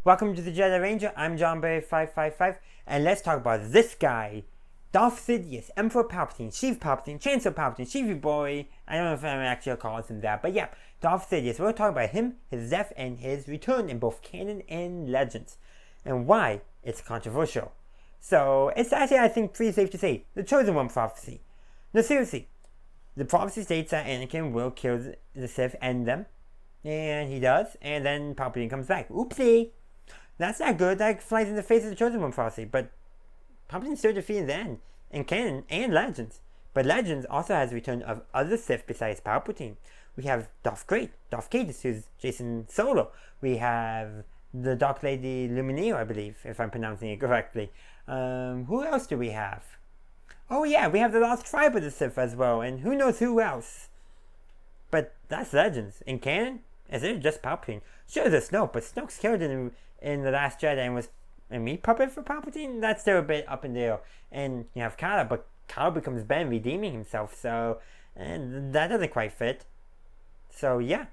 Welcome to the Jedi Ranger. I'm John Barry 555, and let's talk about this guy, Darth Sidious, Emperor Palpatine, Chief Palpatine, Chancellor Palpatine, Chiefy Boy. I don't know if I'm actually calling him that, but yeah, Darth Sidious. We're talking about him, his death, and his return in both canon and legends, and why it's controversial. So it's actually, I think, pretty safe to say the Chosen One prophecy. No, seriously, the prophecy states that Anakin will kill the Sith and them, and he does, and then Palpatine comes back. Oopsie. That's not good. That flies in the face of the Chosen One prophecy. But Palpatine still defeated then in canon and Legends. But Legends also has the return of other Sith besides Palpatine. We have Darth Great, Darth Caedus, who's Jason Solo. We have the Dark Lady Lumineer, I believe, if I'm pronouncing it correctly. Who else do we have? Oh yeah, we have the Lost Tribe of the Sith as well, and who knows who else. But that's Legends. In canon, is it just Palpatine? Sure, there's Snoke, but Snoke's killed in The Last Jedi and was a meat puppet for Palpatine. That's still a bit up in the air. And you have Kylo, but Kylo becomes Ben redeeming himself, so and that doesn't quite fit. So yeah,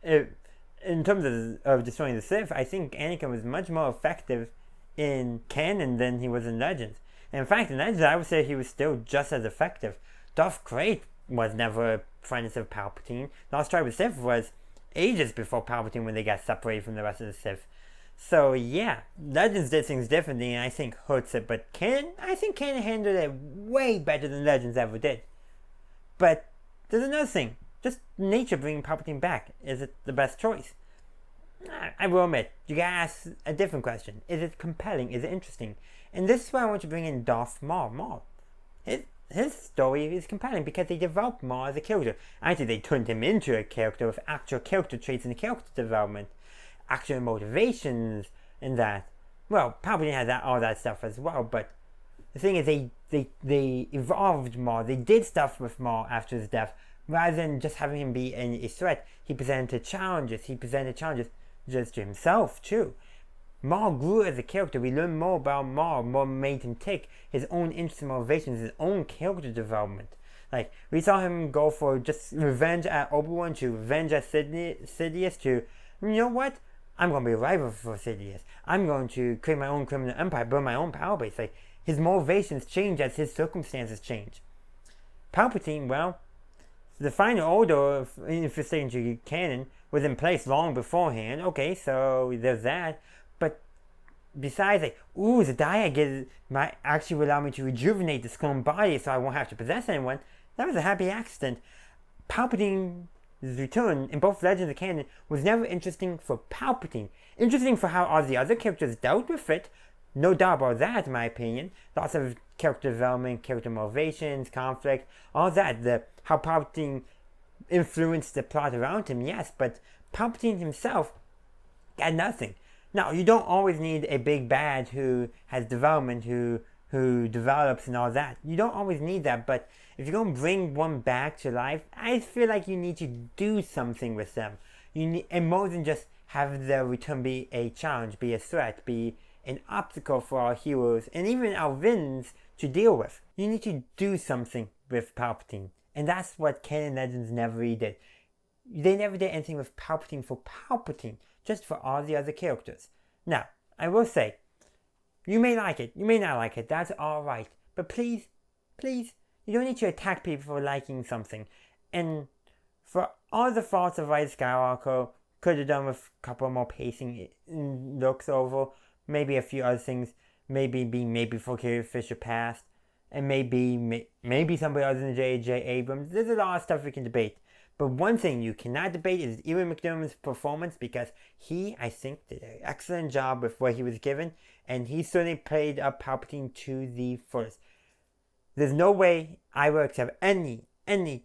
in terms of destroying the Sith, I think Anakin was much more effective in canon than he was in Legends. And in fact, in Legends, I would say he was still just as effective. Darth Great was never a apprentice of Palpatine. Lost Tribe of Sith was ages before Palpatine when they got separated from the rest of the Sith. So yeah, Legends did things differently and I think hurts it, but I think canon handled it way better than Legends ever did. But there's another thing. Just nature bringing Palpatine back. Is it the best choice? I will admit, you gotta ask a different question. Is it compelling? Is it interesting? And this is why I want to bring in Darth Maul. Maul. His story is compelling because they developed Maul as a character. Actually, they turned him into a character with actual character traits and character development, actual motivations, and that. Well, Palpatine has all that stuff as well, but the thing is, they evolved Maul. They did stuff with Maul after his death, rather than just having him be a threat. He presented challenges. He presented challenges just to himself too. Maul grew as a character. We learned more about Maul, more made him tick, his own interests and motivations, his own character development. Like, we saw him go for just revenge at Obi-Wan to revenge at Sidious to, you know what? I'm going to be a rival for Sidious. I'm going to create my own criminal empire, build my own power base. Like, his motivations change as his circumstances change. Palpatine, well, the final order, if you're sticking to canon, was in place long beforehand. Okay, so there's that. But besides, like, the diet might actually allow me to rejuvenate this clone body so I won't have to possess anyone. That was a happy accident. Palpatine's return in both Legends and canon was never interesting for Palpatine. Interesting for how all the other characters dealt with it. No doubt about that, in my opinion. Lots of character development, character motivations, conflict, all that. How Palpatine influenced the plot around him, yes, but Palpatine himself got nothing. Now, you don't always need a big bad who has development, who develops and all that. You don't always need that, but if you're going to bring one back to life, I feel like you need to do something with them. And more than just have their return be a challenge, be a threat, be an obstacle for our heroes, and even our villains to deal with. You need to do something with Palpatine. And that's what canon Legends never really did. They never did anything with Palpatine for Palpatine, just for all the other characters. Now, I will say, you may like it, you may not like it, that's alright. But please, you don't need to attack people for liking something. And for all the faults of Rise of Skywalker, could have done with a couple more pacing looks over, maybe a few other things, maybe for Carrie Fisher passed, and maybe somebody other than J.J. Abrams. There's a lot of stuff we can debate. But one thing you cannot debate is Ewan McDermott's performance, because he, I think, did an excellent job with what he was given, and he certainly played up Palpatine to the fullest. There's no way I will accept any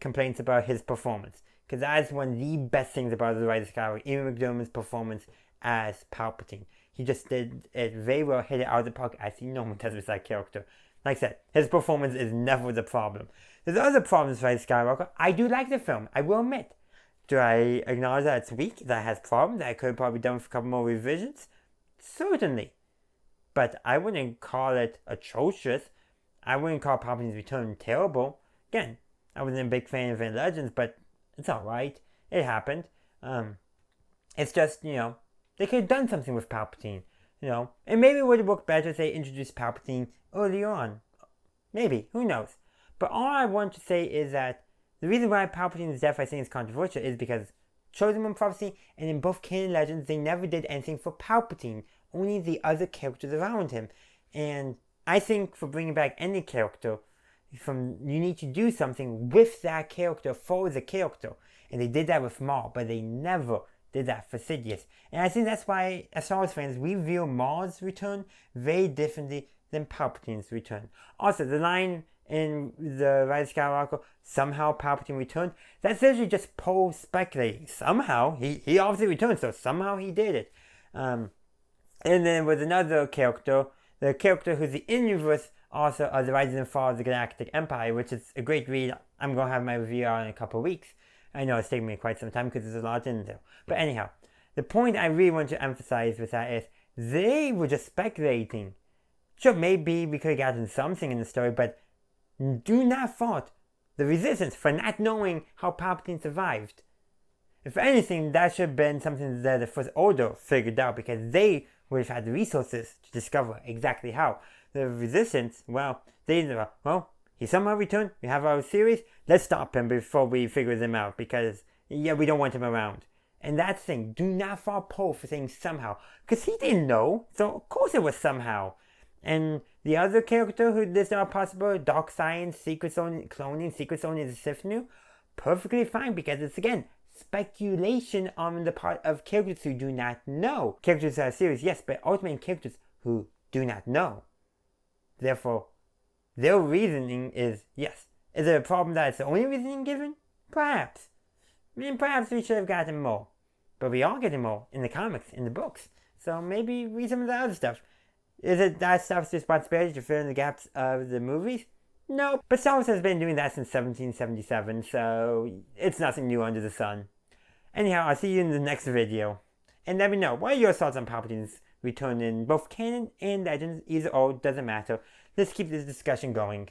complaints about his performance, because that is one of the best things about The Rise of Skywalker, Ewan McDermott's performance as Palpatine. He just did it very well, hit it out of the park, as he normally does with that character. Like I said, his performance is never the problem. There's other problems with Rise of Skywalker. I do like the film, I will admit. Do I acknowledge that it's weak, that it has problems, that I could have probably done with a couple more revisions? Certainly. But I wouldn't call it atrocious. I wouldn't call Palpatine's return terrible. Again, I wasn't a big fan of Legends, but it's alright. It happened. It's just, They could have done something with Palpatine, you know. And maybe it would have worked better if they introduced Palpatine earlier on. Maybe, who knows. But all I want to say is that the reason why Palpatine's death I think is controversial is because Chosen One Prophecy and in both canon legends they never did anything for Palpatine, only the other characters around him. And I think for bringing back any character, you need to do something with that character for the character. And they did that with Maul, but they never did that for Sidious. And I think that's why, as Star Wars fans, we view Maul's return very differently than Palpatine's return. Also, the line in the Rise of Skywalker, somehow Palpatine returned, that's literally just Poe speculating. Somehow, he obviously returned, so somehow he did it. And then with another character, the character who's the in-universe author of The Rise and Fall of the Galactic Empire, which is a great read. I'm going to have my review out in a couple of weeks. I know it's taking me quite some time because there's a lot in there. But anyhow, the point I really want to emphasize with that is they were just speculating. Sure, maybe we could have gotten something in the story, but do not fault the Resistance for not knowing how Palpatine survived. If anything, that should have been something that the First Order figured out because they would have had the resources to discover exactly how. The Resistance, well, he somehow returned, we have our series, let's stop him before we figure them out because, yeah, we don't want him around. And that's the thing, do not fault Poe for saying somehow, because he didn't know, so of course it was somehow. And the other character who this are possible, dark science, secret zone, cloning, secret zone is a Sith new, perfectly fine because it's again speculation on the part of characters who do not know. Characters are serious, yes, but ultimately characters who do not know. Therefore, their reasoning is yes. Is it a problem that it's the only reasoning given? Perhaps. I mean, perhaps we should have gotten more. But we are getting more in the comics, in the books. So maybe read some of the other stuff. Is it that stuff's responsibility to fill in the gaps of the movies? No, but Star Wars has been doing that since 1777, so it's nothing new under the sun. Anyhow, I'll see you in the next video. And let me know, what are your thoughts on Palpatine's return in both canon and legends? Either or, doesn't matter. Let's keep this discussion going.